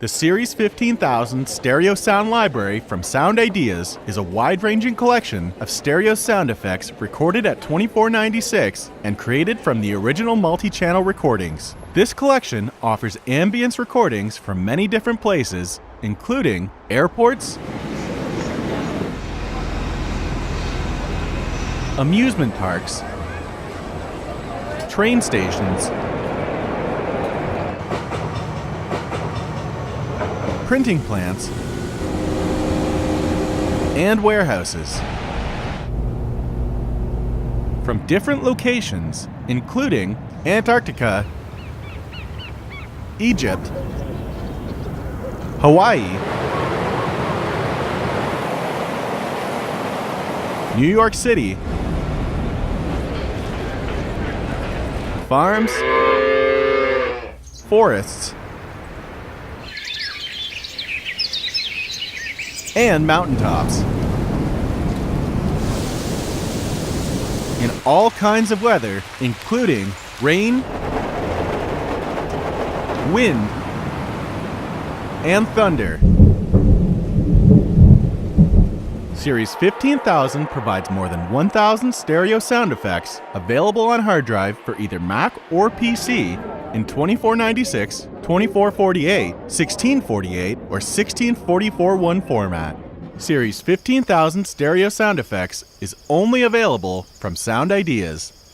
The Series 15000 Stereo Sound Library from Sound Ideas is a wide-ranging collection of stereo sound effects recorded at 2496 and created from the original multi-channel recordings. This collection offers ambience recordings from many different places, including airports, amusement parks, train stations, printing plants, and warehouses. From different locations, including Antarctica, Egypt, Hawaii, New York City, farms, forests, and mountaintops. In all kinds of weather, including rain, wind, and thunder. Series 15000 provides more than 1,000 stereo sound effects available on hard drive for either Mac or PC in 2496, 2448, 1648, or 1644-1 format. Series 15000 stereo sound effects is only available from Sound Ideas.